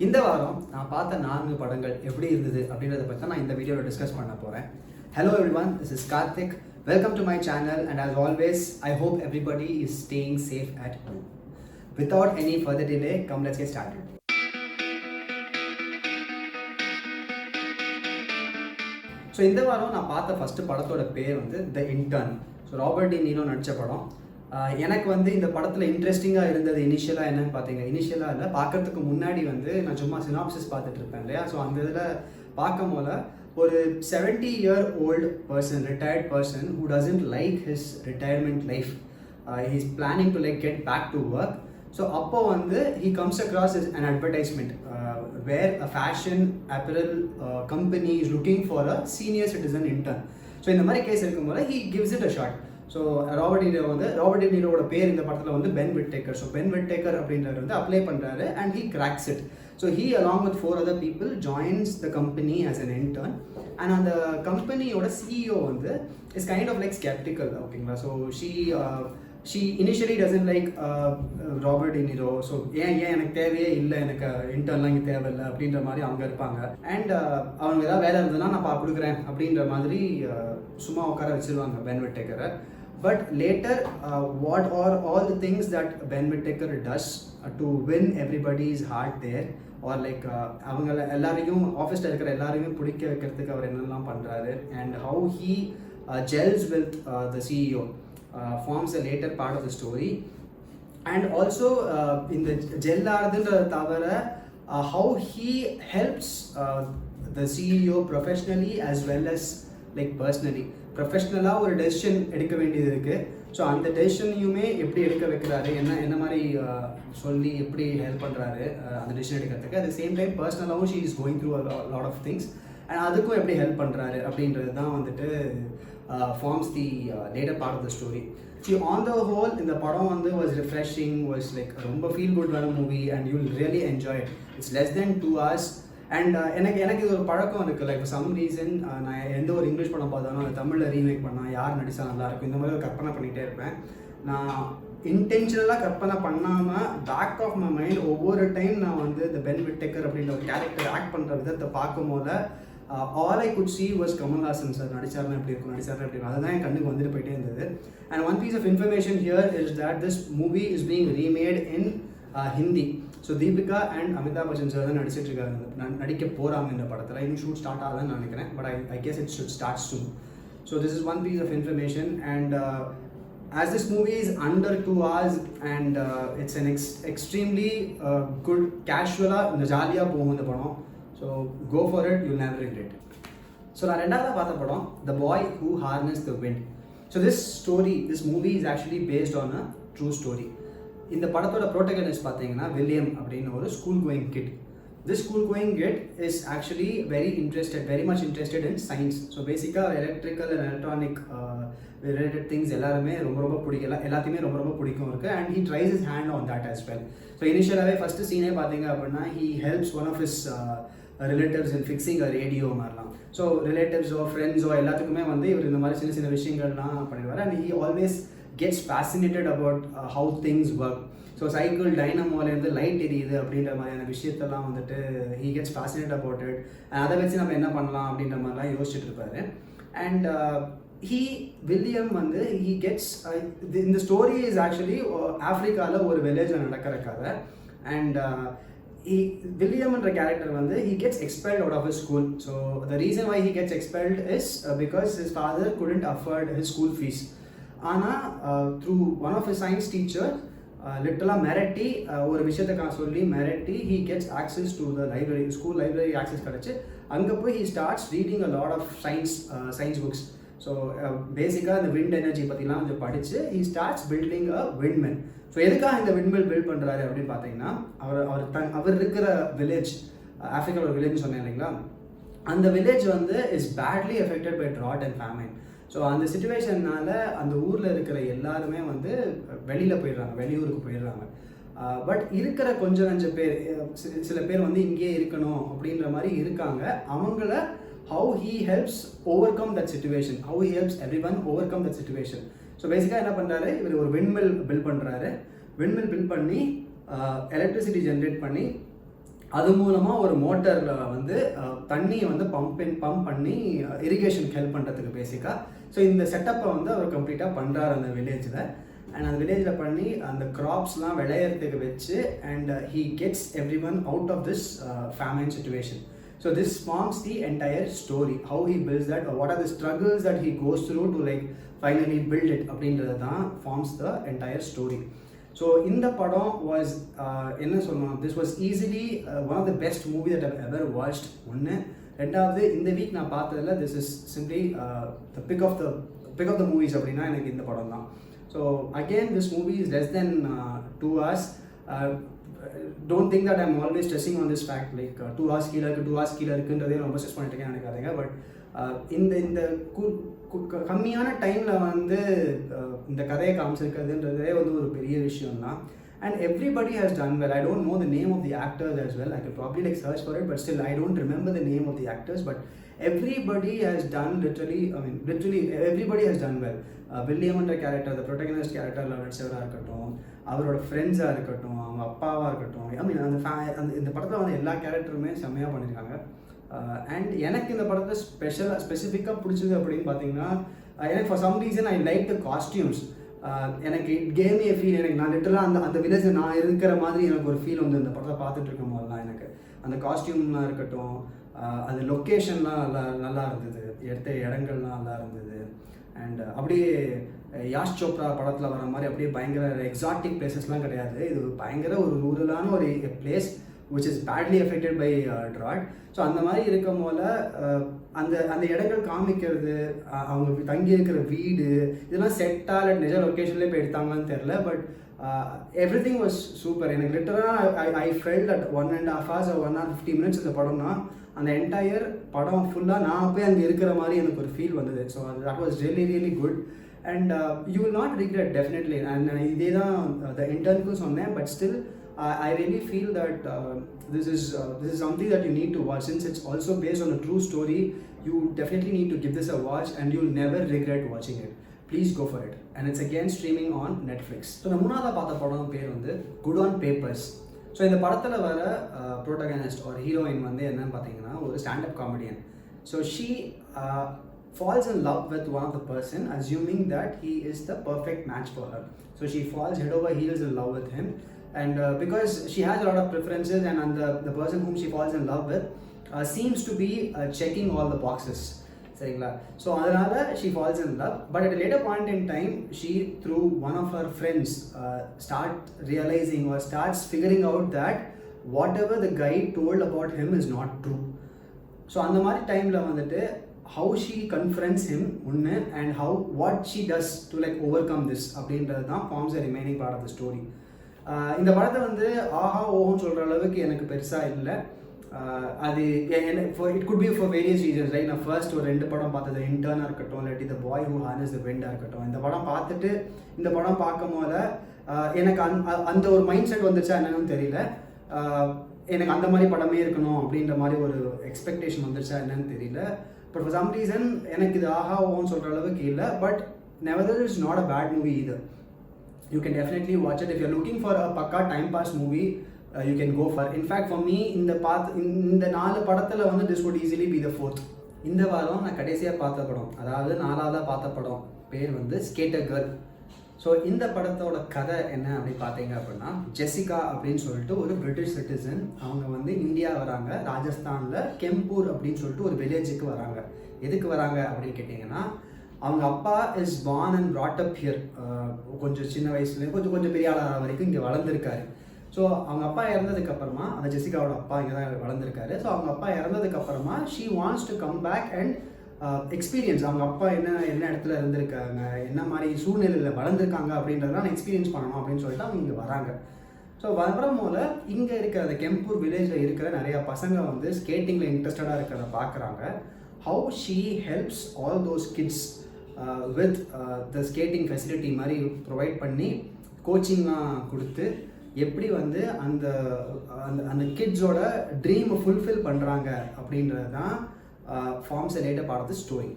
இந்த வாரம் நான் பார்த்த 4 படங்கள் எப்படி இருந்தது அப்படின்றத பற்றி நான் இந்த வீடியோவில் டிஸ்கஸ் பண்ண போகிறேன். Hello everyone, this is Karthik. Welcome to my channel and as always, I hope everybody is staying safe at home. Without any further delay, come let's get started. So இந்த வாரம் நான் பார்த்த ஃபஸ்ட்டு படத்தோட பேர் வந்து த intern. So Robert D நீரோ நடித்த படம். எனக்கு வந்து இந்த படத்தில் இன்ட்ரெஸ்டிங்காக இருந்தது இனிஷியலாக என்னென்னு பார்த்தீங்க, இனிஷியலாக இல்லை, பார்க்கறதுக்கு முன்னாடி வந்து நான் சும்மா சினாப்சிஸ் பார்த்துட்டு இருப்பேன் இல்லையா. ஸோ அந்த இதில் பார்க்கும் போல ஒரு 70-year-old person, retired person who doesn't like his retirement life. He's planning to like get back to work. So அப்போ வந்து he comes across an advertisement where a fashion apparel company is looking for a senior citizen intern. So இந்த மாதிரி case இருக்கும்போது he gives it a shot. So Robert De நீரோட பேர் இந்த படத்தில் வந்து Ben Whittaker. So Ben Whittaker அப்படின்றவர் வந்து அப்ளை பண்ணுறாரு and he cracks it. So he along with 4 other people joins the company as an intern. And அந்த கம்பெனியோட CEO வந்து is kind of like skeptical, ஓகேங்களா. So she initially doesn't like Robert De Niro. So ஏன் எனக்கு தேவையே இல்லை, எனக்கு இன்டர்ன்லாம் இங்கே தேவையில்லை அப்படின்ற மாதிரி அவங்க இருப்பாங்க. அண்ட் அவங்க ஏதாவது வேலை இருந்ததுன்னா நான் கொடுக்குறேன் அப்படின்ற மாதிரி சும்மா உட்கார வச்சுருவாங்க pen விட்டேக்கரை. But later, what are all the things that Ben Whittaker does to win everybody's heart there, or like அவங்கள எல்லாரையும் ஆஃபீஸில் இருக்கிற எல்லாரையும் பிடிக்க வைக்கிறதுக்கு அவர் என்னெல்லாம் பண்ணுறாரு, and how he gels with the CEO forms a later part of the story. And also இந்த ஜெல் ஆகுதுன்றத தவிர how he helps the CEO professionally as well as like personally. ப்ரொஃபஷ்னலாக ஒரு டெசிஷன் எடுக்க வேண்டியது இருக்குது. ஸோ அந்த டெசிஷனையுமே எப்படி எடுக்க வைக்கிறாரு, என்ன மாதிரி சொல்லி எப்படி ஹெல்ப் பண்ணுறாரு அந்த டெசிஷன் எடுக்கிறதுக்கு. அட் த சேம் டைம் பர்சனலாகவும் she is going through lot of things and அதுக்கும் எப்படி ஹெல்ப் பண்ணுறாரு அப்படின்றது தான் வந்துட்டு forms the later part of the story. So on the whole இந்த படம் வந்து வாஸ் ரிஃப்ரெஷிங், வாஸ் லைக் ரொம்ப ஃபீல் குட்டான movie and you will really enjoy it. It's less than 2 hours. And எனக்கு இது ஒரு பழக்கம் இருக்குது. லைக் சம் ரீசன் நான் எந்த ஒரு இங்கிலீஷ் படம் பார்த்தாலும் அது தமிழில் ரீமேக் பண்ணால் யார் நடித்தா நல்லாயிருக்கும் இந்த மாதிரி ஒரு கற்பனை பண்ணிகிட்டே இருப்பேன். நான் இன்டென்ஷனலாக கற்பனை பண்ணாமல் பேக் ஆஃப் மை மைண்ட் ஒவ்வொரு டைம் நான் வந்து இந்த பென் விட்டேக்கர் அப்படின்ற ஒரு கேரக்டர் ஆக்ட் பண்ணுற விதத்தை பார்க்கும் போது all I could see was Kamal Haasan sir நடிச்சாருன்னா எப்படி இருக்கும், நடிச்சாருன்னா எப்படி இருக்கும், அதுதான் என் கண்ணுக்கு வந்துட்டு போயிட்டே இருந்தது. And one piece of information here is that this movie is being remade in Hindi. So Deepika and Amitabh Bachchan sir தான் நடிச்சிட்டு இருக்காங்க, நடிக்க போகிறாங்க இந்த படத்தில். இன்னும் ஷூட் ஸ்டார்ட் ஆகுதுன்னு நினைக்கிறேன், but I guess it should start soon. So this is one piece of information. And as this movie is under 2 hours and it's an extremely good casual ஜாலியாக போகும் இந்த படம். So go for it, you'll never regret it. So நான் ரெண்டாவது பார்த்த படம் The Boy Who Harnessed the Wind. So this movie is actually based on a true story. இந்த படத்தோட ப்ரோட்டகனிஸ்ட் பார்த்தீங்கன்னா வில்லியம் அப்படின்னு ஒரு school going kid. This school going kid is actually very much interested in science. So பேசிக்காக electrical and electronic related things எல்லாருமே ரொம்ப பிடிக்கல, எல்லாத்தையுமே ரொம்ப பிடிக்கும் இருக்குது. And he tries his hand on that as well. So இனிஷியலாகவே ஃபஸ்ட்டு சீனே பார்த்தீங்க அப்படின்னா he helps one of his relatives in fixing a radio மாதிரிலாம். ஸோ ரிலேட்டிவ்ஸோ ஃப்ரெண்ட்ஸோ எல்லாத்துக்குமே வந்து இவர் இந்த மாதிரி சின்ன விஷயங்கள்லாம் பண்ணிடுவார். And he always gets fascinated about how things work. So cycle டைனமோலேருந்து லைட் எரியுது அப்படின்ற மாதிரியான விஷயத்தெல்லாம் வந்துட்டு he gets fascinated about it. அதை வச்சு நம்ம என்ன பண்ணலாம் அப்படின்ற மாதிரிலாம் யோசிச்சுட்டு இருப்பாரு. அண்ட் வில்லியம் வந்து he gets இந்த ஸ்டோரி இஸ் ஆக்சுவலி ஆஃப்ரிக்காவில் ஒரு வில்லேஜில் நடக்கிற கதை. அண்ட் வில்லியம்ன்ற கேரக்டர் வந்து he gets expelled out of his school. So the reason why he gets expelled is because his father couldn't afford his school fees. ஆனால் through one of his science teacher லிட்டலாக மிரட்டி ஒரு விஷயத்தை சொல்லி மிரட்டி he gets access to the library, school library access கிடச்சி அங்கே போய் he starts reading a lot of science books. So பேசிக்காக இந்த விண்ட் எனர்ஜி பற்றிலாம் கொஞ்சம் படித்து he starts building a windmill. So எதுக்காக இந்த விண்ட்மில் பில்ட் பண்ணுறாரு அப்படின்னு பார்த்தீங்கன்னா அவர் இருக்கிற வில்லேஜ், ஆஃப்ரிக்காவில் ஒரு வில்லேஜ் சொன்னேன் இல்லைங்களா, அந்த வில்லேஜ் வந்து is badly affected by drought and famine. So அந்த சிச்சுவேஷன்னால அந்த ஊரில் இருக்கிற எல்லாருமே வந்து வெளியில் போயிடுறாங்க, வெளியூருக்கு போயிடுறாங்க. பட் இருக்கிற கொஞ்சம் பேர், சில பேர் வந்து இங்கேயே இருக்கணும் அப்படின்ற மாதிரி இருக்காங்க. அவங்கள how he helps overcome that situation, how he helps everyone overcome that situation. So பேசிக்காக என்ன பண்ணுறாரு, இவர் ஒரு விண்மில் பில்ட் பண்ணுறாரு. விண்மில் பில்ட் பண்ணி எலக்ட்ரிசிட்டி ஜென்ரேட் பண்ணி அது மூலமாக ஒரு மோட்டரில் வந்து தண்ணியை வந்து பம்ப் பண்ணி இரிகேஷனுக்கு ஹெல்ப் பண்ணுறதுக்கு பேசிக்காக. ஸோ இந்த செட்டப்பை வந்து அவர் கம்ப்ளீட்டாக பண்ணுறாரு அந்த வில்லேஜில். அண்ட் அந்த வில்லேஜில் பண்ணி அந்த க்ராப்ஸ்லாம் விளையிறதுக்கு வச்சு and he gets everyone out of this famine situation. So this forms the entire story. How he builds that, what are the struggles that he goes through to like finally build it அப்படின்றது தான் forms the entire story. So இந்த படம் was என்ன சொல்லணும், this was easily one of the best movie that I've ever watched. ஒன்று. ரெண்டாவது, இந்த week நான் பார்த்ததில் this is simply the pick of the movies அப்படின்னா எனக்கு இந்த படம் தான். So again this movie is less than 2 hours. Don't think that I'm always stressing on this fact, like 2 hours கீழே இருக்குது 2 hours கீழே இருக்குன்றதே ரொம்ப ஸ்ட்ரெஸ் பண்ணிட்டு இருக்கேன் நினைக்காதீங்க. பட் இந்த கம்மியான டைமில் வந்து இந்த கதையை காமிச்சிருக்கிறதுன்றதே வந்து ஒரு பெரிய விஷயம் தான். And everybody has done well. I don't know the name of the actors as well. I could probably like search for it, but still I don't remember the name of the actors. But everybody has done literally everybody has done well. William and the character, the protagonist character, நடிச்சவராக இருக்கட்டும், அவரோட ஃப்ரெண்ட்ஸாக இருக்கட்டும், அவங்க அப்பாவாக இருக்கட்டும், அந்த இந்த படத்தில் வந்து எல்லா கேரக்டருமே செம்மையாக பண்ணியிருக்காங்க. அண்ட் எனக்கு இந்த படத்தை ஸ்பெசிஃபிக்காக பிடிச்சது அப்படின்னு பார்த்தீங்கன்னா, எனக்கு for some reason I like the costumes. எனக்கு இட் கேம் ஏ ஃபீல். எனக்கு நான் லிட்டரலாக அந்த வில்லேஜ் நான் இருக்கிற மாதிரி எனக்கு ஒரு ஃபீல் வந்து இந்த படத்தை பார்த்துட்டு இருக்கும் போதெல்லாம் எனக்கு அந்த காஸ்டியூம்லாம் இருக்கட்டும், அது லொக்கேஷன்லாம் நல்லா இருந்தது, எடுத்த இடங்கள்லாம் நல்லா இருந்தது. அண்ட் அப்படியே யாஷ் சோப்ரா படத்தில் வர மாதிரி அப்படியே பயங்கர எக்ஸாட்டிக் பிளேசஸ்லாம் கிடையாது. இது பயங்கர ஒரு ரூரலான ஒரு place which is badly affected by drought. So அந்த மாதிரி இருக்கும் போல அந்த இடங்கள் காமிக்கிறது, அவங்க தங்கி இருக்கிற வீடு, இதெல்லாம் செட்டாக இல்லை நிஜ லொக்கேஷன்லேயே போய் எடுத்தாங்கன்னு தெரில. But everything was super. எனக்கு லிட்டராக I felt at 1.5 hours or 1 hour 50 minutes இந்த படம்னா அந்த என்டையர் படம் ஃபுல்லாக நான் போய் அங்கே இருக்கிற மாதிரி எனக்கு ஒரு ஃபீல் வந்தது. So that was really good. And you will not regret definitely. And இதே தான் த இன்டர்னுக்கும் சொன்னேன். But still I really feel that this is something that you need to watch. Since it's also based on a true story, you definitely need to give this a watch and you'll never regret watching it. Please go for it. And it's again streaming on Netflix. So the மூணாவதா பார்த்த படம் பேர் வந்து Good on Papers. So இந்த படத்தில் வர protagonist ஒரு heroine வந்து என்னன்னு பார்த்தீங்கன்னா ஒரு standup comedian. So she falls in love with one of the person, assuming that he is the perfect match for her. So she falls head over heels in love with him. And because she has a lot of preferences and the person whom she falls in love with seems to be checking all the boxes. சரிங்களா? So அதனால் she falls in love. But at a later point in time, she through one of her friends start realizing or starts figuring out that whatever the guy told about him is not true. So அந்த மாதிரி டைமில் வந்துட்டு how she confronts him ஒன்று, and what she does to like overcome this அப்படின்றது தான் forms the remaining part of the story. இந்த படத்தை வந்து ஆஹா ஓஹோன்னு சொல்கிற அளவுக்கு எனக்கு பெருசாக இல்லை. அது it could be for various reasons. Right, நான் ஃபர்ஸ்ட் ஒரு 2 படம் பார்த்தது, இன்டர்னாக இருக்கட்டும், இல்லாட்டி த பாய் ஹூ ஹார்னஸ் த விண்டாக இருக்கட்டும். இந்த படம் பார்த்துட்டு இந்த படம் பார்க்கும் போது எனக்கு அந்த ஒரு மைண்ட் செட் வந்துச்சா என்னன்னு தெரியல. எனக்கு அந்த மாதிரி படமே இருக்கணும் அப்படின்ற மாதிரி ஒரு எக்ஸ்பெக்டேஷன் வந்துருச்சா என்னன்னு தெரியல. பட் ஃபார் சம் ரீசன் எனக்கு இது ஆஹா ஓன்னு சொல்கிற அளவுக்கு இல்லை. But nevertheless it's not a bad movie either. You can definitely watch it if you're looking for a pakka time pass movie. You can go for. In fact, for me இந்த 4 படத்தில் வந்து this would easily be the 4th. இந்த வாரம் நான் கடைசியாக பார்த்த படம், அதாவது 4ஆவதாக பார்த்த படம் பேர் வந்து ஸ்கேட்டர் கேர்ள். ஸோ இந்த படத்தோட கதை என்ன அப்படின்னு பார்த்தீங்க அப்படின்னா, ஜெசிகா அப்படின்னு சொல்லிட்டு ஒரு பிரிட்டிஷ் சிட்டிசன். அவங்க வந்து இந்தியா வராங்க, ராஜஸ்தானில் கெம்பூர் அப்படின்னு சொல்லிட்டு ஒரு வில்லேஜுக்கு வராங்க. எதுக்கு வராங்க அப்படின்னு கேட்டிங்கன்னா, அவங்க அப்பா is born and brought up here. கொஞ்சம் சின்ன வயசுலேயே கொஞ்சம் பெரிய ஆளாக வரைக்கும் இங்கே வளர்ந்துருக்காரு. ஸோ அவங்க அப்பா இறந்ததுக்கப்புறமா, அந்த ஜெசிகாவோட அப்பா இங்கே தான் வளர்ந்துருக்காரு. ஸோ அவங்க அப்பா இறந்ததுக்கப்புறமா she wants to come back and experience அவங்க அப்பா என்ன இடத்துல இருந்திருக்காங்க, என்ன மாதிரி சூழ்நிலையில் வளர்ந்துருக்காங்க அப்படின்றதெல்லாம் எக்ஸ்பீரியன்ஸ் பண்ணணும் அப்படின்னு சொல்லிட்டு அவங்க இங்கே வராங்க. ஸோ வரும் போல இங்கே இருக்கிற அந்த கெம்பூர் வில்லேஜில் இருக்கிற நிறையா பசங்க வந்து ஸ்கேட்டிங்கில் இன்ட்ரெஸ்டடாக இருக்கிறத பார்க்குறாங்க. How she helps all those kids with the skating facility மாதிரி ப்ரொவைட் பண்ணி கோச்சிங்லாம் கொடுத்து எப்படி வந்து அந்த அந்த கிட்ஸோட ட்ரீமை ஃபுல்ஃபில் பண்ணுறாங்க அப்படின்றது தான் forms a later part of the story.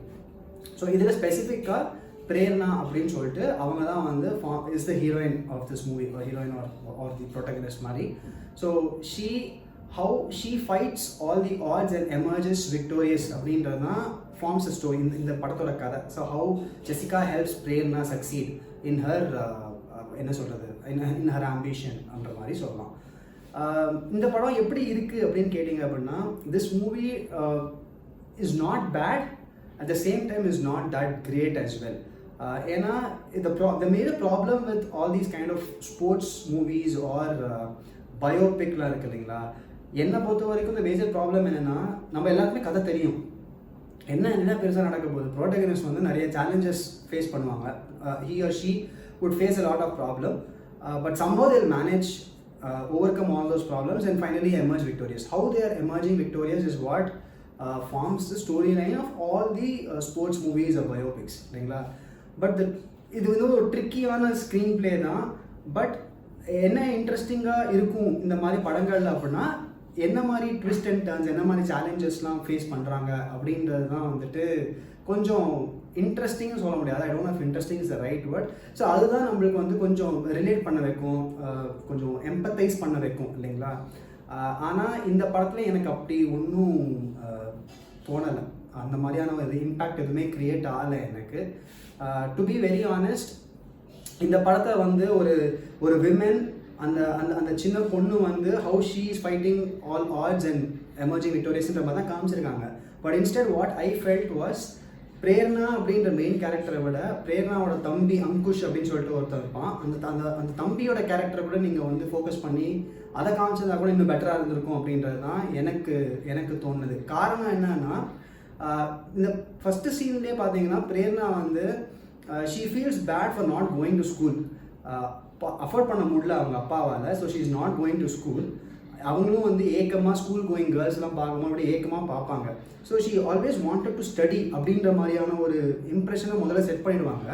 So இதில் ஸ்பெசிஃபிக்காக பிரேரணா அப்படின்னு சொல்லிட்டு அவங்க தான் வந்து is the heroine of this movie, heroine or the protagonist மாதிரி. So she how she fights all the odds and emerges victorious அப்படின்றது தான் ஃபார்ம்ஸ் அ ஸ்டோரி இந்த படத்தோட கதை. So how Jessica helps Prerna succeed in her என்ன சொல்கிறது in her ambition அந்த மாதிரி சொல்லலாம். இந்த படம் எப்படி இருக்குது அப்படின்னு கேட்டிங்க அப்படின்னா, this movie is not bad, at the same time is not that great as well. ஏன்னா the major problem with all these kind of sports movies or பயோபிக்லாம் இருக்கு இல்லைங்களா, என்னை பொறுத்த வரைக்கும் இந்த மேஜர் ப்ராப்ளம் என்னென்னா, நம்ம எல்லாருக்குமே கதை தெரியும் என்ன பெருசாக நடக்க போகுது. ப்ரோட்டகனிஸ்ட் வந்து நிறைய சேலஞ்சஸ் ஃபேஸ் பண்ணுவாங்க. he or she would face a lot of problem, but somehow they'll manage overcome all those problems and finally emerge victorious. How they are emerging victorious is what forms the storyline of all the sports movies or biopics இல்லைங்களா. But இது வந்து ஒரு ட்ரிக்கியான screen play தான். But என்ன இன்ட்ரெஸ்டிங்காக இருக்கும் இந்த மாதிரி படங்கள் அப்படின்னா, என்ன மாதிரி ட்விஸ்ட் அண்ட் டர்ன்ஸ், என்ன மாதிரி சேலஞ்சஸ்லாம் ஃபேஸ் பண்ணுறாங்க அப்படின்றது தான் வந்துட்டு கொஞ்சம் இன்ட்ரெஸ்டிங்னு சொல்ல முடியாது. I don't know if interesting is the right word. So அதுதான் நம்மளுக்கு வந்து கொஞ்சம் ரிலேட் பண்ண வைக்கும், கொஞ்சம் எம்பத்தைஸ் பண்ண வைக்கும் இல்லைங்களா. ஆனால் இந்த படத்தில் எனக்கு அப்படி ஒன்றும் தோணலை. அந்த மாதிரியான ஒரு இம்பேக்ட் எதுவுமே க்ரியேட் ஆகலை எனக்கு. டு பி வெரி ஆனஸ்ட், இந்த படத்தை வந்து ஒரு விமென், அந்த அந்த அந்த சின்ன பொண்ணு வந்து how she is fighting all odds and emerging விக்டோரியஸ்ன்ற மாதிரி தான் காமிச்சிருக்காங்க. But instead what I felt was, Prerna அப்படின்ற மெயின் கேரக்டரை விட பிரேர்னாவோட தம்பி அங்குஷ் அப்படின்னு சொல்லிட்டு ஒருத்தர் இருப்பான். அந்த தம்பியோட கேரக்டரை கூட நீங்கள் வந்து ஃபோக்கஸ் பண்ணி அதை காமிச்சதா கூட இன்னும் பெட்டராக இருந்திருக்கும் அப்படின்றது தான் எனக்கு தோணுது. காரணம் என்னன்னா, இந்த ஃபஸ்ட்டு சீன்லேயே பார்த்தீங்கன்னா பிரேர்னா வந்து she feels bad for not going to school. Afford பண்ண முடியல அவங்க அப்பாவால். So she is not going to school. அவங்களும் வந்து ஏக்கமாக ஸ்கூல் கோயிங் கேர்ள்ஸ்லாம் பார்க்கும்போது அப்படி ஏக்கமாக பார்ப்பாங்க. So she always wanted to study அப்படின்ற மாதிரியான ஒரு இம்ப்ரெஷனை முதல்ல செட் பண்ணிடுவாங்க.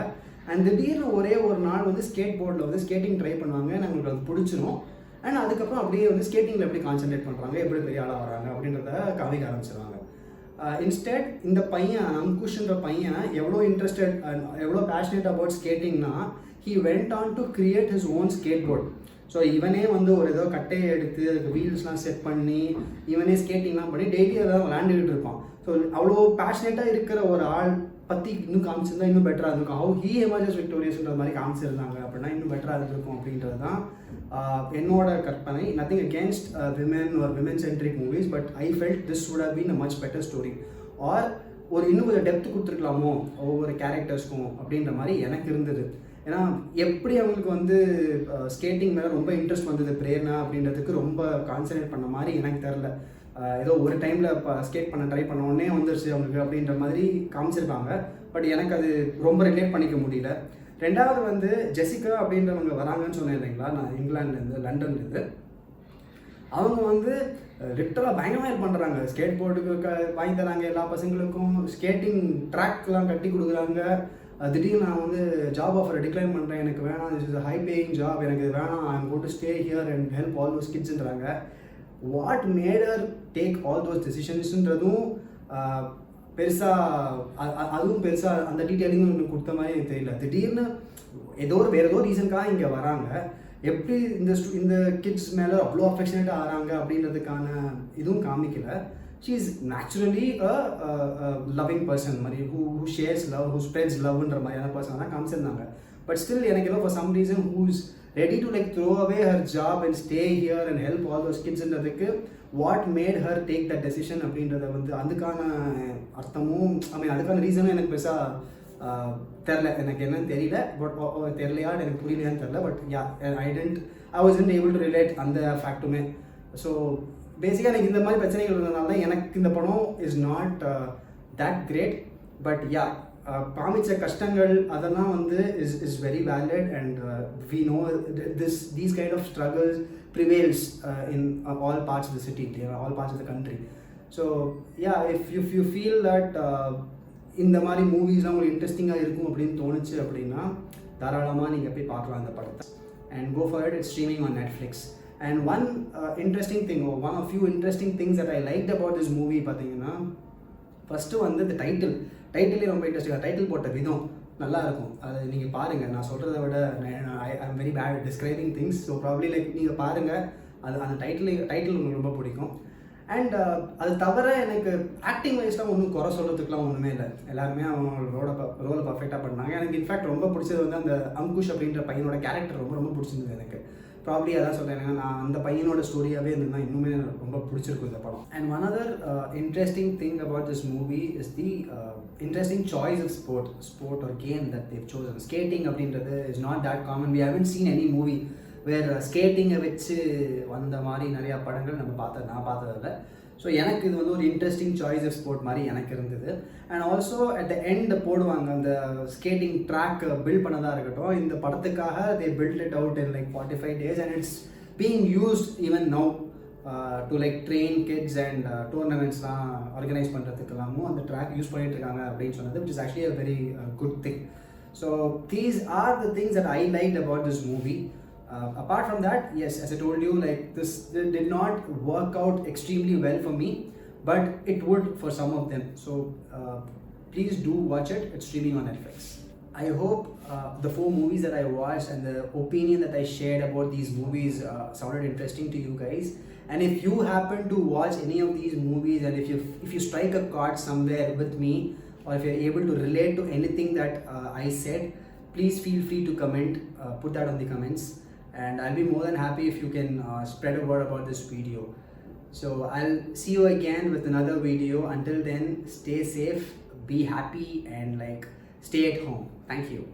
அண்ட் திடீர்னு ஒரே ஒரு நாள் வந்து ஸ்கேட் போர்டில் வந்து ஸ்கேட்டிங் ட்ரை பண்ணுவாங்க. நம்மளுக்கு அது பிடிச்சிரும். அண்ட் அதுக்கப்புறம் அப்படியே வந்து ஸ்கேட்டிங்கில் எப்படி கான்சென்ட்ரேட் பண்ணுறாங்க, எப்படி பெரிய ஆளாக வராங்க அப்படின்றத காமிக்க ஆரம்பிச்சிடுவாங்க. இன்ஸ்டெட் இந்த பையன் அங்குஷ்ன்ற பையன் எவ்வளோ இன்ட்ரெஸ்டட், எவ்வளோ பேஷனேட் அபவுட் ஸ்கேட்டிங்னா, he went on to create his own skateboard. So இவனே வந்து ஒரு ஏதோ கட்டையை எடுத்து அதுக்கு வீல்ஸ்லாம் செட் பண்ணி இவனே ஸ்கேட்டிங்லாம் பண்ணி டெய்லி அதான் விளையாண்டுக்கிட்டு இருப்பான். ஸோ அவ்வளோ பேஷனேட்டாக இருக்கிற ஒரு ஆள் பற்றி இன்னும் காமிச்சிருந்தா இன்னும் பெட்டராக இருந்திருக்கும். ஹவு ஹீ எமர்ஜஸ் விக்டோரியஸ்ன்ற மாதிரி காமிச்சிருந்தாங்க அப்படின்னா இன்னும் பெட்டராக இருந்திருக்கும் அப்படின்றது தான் என்னோட கற்பனை. Nothing against women or women centric movies, but I felt this would have been a much better story. Or ஒரு இன்னும் கொஞ்சம் டெப்த் கொடுத்துருக்கலாமோ ஒவ்வொரு கேரக்டர்ஸ்க்கும் அப்படின்ற மாதிரி எனக்கு இருந்தது. ஏன்னா எப்படி அவங்களுக்கு வந்து ஸ்கேட்டிங் மேலே ரொம்ப இன்ட்ரெஸ்ட் வந்தது பிரேர்னா அப்படின்றதுக்கு ரொம்ப கான்சன்ட்ரேட் பண்ண மாதிரி எனக்கு தெரில. ஏதோ ஒரு டைமில் இப்போ ஸ்கேட் பண்ண ட்ரை பண்ண உடனே வந்துருச்சு அவங்களுக்கு அப்படின்ற மாதிரி காமிச்சிருக்காங்க. பட் எனக்கு அது ரொம்ப ரிலேட் பண்ணிக்க முடியல. ரெண்டாவது வந்து ஜெசிகா அப்படின்றவங்க வராங்கன்னு சொன்னேன் இல்லைங்களா, நான் இங்கிலாந்துலேருந்து லண்டன்லேருந்து. அவங்க வந்து லிட்டராக பயங்கரமாக ஹெல்ப் பண்ணுறாங்க. ஸ்கேட் போர்டுக்கு வாங்கி தராங்க, எல்லா பசங்களுக்கும் ஸ்கேட்டிங் ட்ராக்லாம் கட்டி கொடுக்குறாங்க. திடீர்னு நான் வந்து ஜாப் ஆஃபரை டிக்ளைன் பண்ணுறேன், எனக்கு வேணாம், this is high paying job, எனக்கு இது வேணாம், I am going to stay here and help all those கிட்ஸ்ன்றாங்க. What made her take all those டெசிஷன்ஸ்ன்றதும் அதுவும் பெருசாக அந்த டீட்டெயிலிங் ஒன்று கொடுத்த மாதிரி எனக்கு தெரியல. திடீர்னு வேறு ஏதோ ரீசனுக்காக இங்கே வராங்க. எப்படி இந்த கிட்ஸ் மேலே அவ்வளோ அஃபெக்ஷனேட்டாக ஆகிறாங்க அப்படின்றதுக்கான இதுவும் காமிக்கல. she is naturally a loving person மாதிரி, who shares love, who spreads loveன்ற மாதிரியான பர்சன் தான் காமிச்சிருந்தாங்க. பட் ஸ்டில் எனக்கு ஏதோ for some reason who is ready to like throw away her job and stay here and help all those kidsன்றதுக்கு what made her take that decision அப்படின்றத வந்து அதுக்கான அர்த்தமும் அதுக்கான ரீசனும் எனக்கு பெருசாக தெரில. எனக்கு என்னன்னு தெரியல. பட் தெரியலையான்னு எனக்கு புரியலையான்னு தெரில. But I wasn't able to relate அந்த ஃபேக்ட்டுமே. ஸோ பேசிக்காக எனக்கு இந்த மாதிரி பிரச்சனைகள் இருந்ததுனால தான் எனக்கு இந்த படம் is not that great. But காமிச்ச கஷ்டங்கள் அதெல்லாம் வந்து is very valid and we know these kind of struggles prevails in all parts of the city, all parts of the country. So if you feel that இந்த மாதிரி மூவிஸ்லாம் உங்களுக்கு இன்ட்ரெஸ்டிங்காக இருக்கும் அப்படின்னு தோணுச்சு அப்படின்னா தாராளமாக நீங்கள் போய் பார்க்கலாம் அந்த படத்தை. And go for it. It's streaming on Netflix. And one interesting thing, or one of few interesting things that I liked about this movie பார்த்தீங்கன்னா, ஃபஸ்ட்டு வந்து இந்த டைட்டிலே ரொம்ப இன்ட்ரெஸ்டிங்காக டைட்டில் போட்ட விதம் நல்லாயிருக்கும். அது நீங்கள் பாருங்கள். நான் சொல்கிறத விட I am very bad describing things. So probably like நீங்கள் பாருங்கள். அது அந்த டைட்டில் உங்களுக்கு ரொம்ப பிடிக்கும். அண்ட் அது தவிர எனக்கு ஆக்டிங் வைஸ்லாம் ஒன்றும் குறை சொல்கிறதுக்குலாம் ஒன்றுமே இல்லை. எல்லாருமே அவங்க ரோலை பர்ஃபெக்டாக பண்ணாங்க. எனக்கு இன்ஃபேக்ட் ரொம்ப பிடிச்சது வந்து அந்த அங்குஷ் அப்படின்ற பையனோட கேரக்டர் ரொம்ப ரொம்ப பிடிச்சிருந்தது எனக்கு. ப்ராப்ளி அதான் சொல்கிறேன், ஏன்னா நான் அந்த பையனோட ஸ்டோரியாகவே இருந்ததுன்னா இன்னுமே ரொம்ப பிடிச்சிருக்கும் இந்த படம். And one other interesting thing about this movie is the interesting choice of sport ஒரு game that they've chosen. Skating அப்படின்றது is not that common. We haven't seen any movie வேறு ஸ்கேட்டிங்கை வச்சு வந்த மாதிரி நிறையா படங்கள் நான் பார்த்ததில்ல. ஸோ எனக்கு இது வந்து ஒரு இன்ட்ரெஸ்டிங் சாய்ஸ் ஆஃப் ஸ்போர்ட் மாதிரி எனக்கு இருந்தது. And also at the end போடுவாங்க அந்த ஸ்கேட்டிங் ட்ராக் பில்ட் பண்ணதாக இருக்கட்டும். இந்த படத்துக்காக they build it out in like 45 days and it's being used even now to like train kids and டோர்னமெண்ட்ஸ்லாம் ஆர்கனைஸ் பண்ணுறதுக்கெல்லாமும் அந்த ட்ராக் யூஸ் பண்ணிட்டு இருக்காங்க அப்படின்னு சொன்னது, which is actually a very good thing. So these are the things that I liked about this movie. Apart from that, yes, as I told you, like this did not work out extremely well for me, but it would for some of them. So please do watch it. It's streaming on Netflix. I hope the 4 movies that I watched and the opinion that I shared about these movies sounded interesting to you guys. And if you happen to watch any of these movies, and if you strike a chord somewhere with me, or if you're able to relate to anything that I said, please feel free to comment, put that on the comments, and I'll be more than happy if you can spread a word about this video. So I'll see you again with another video. Until then, stay safe, be happy, and like stay at home. Thank you.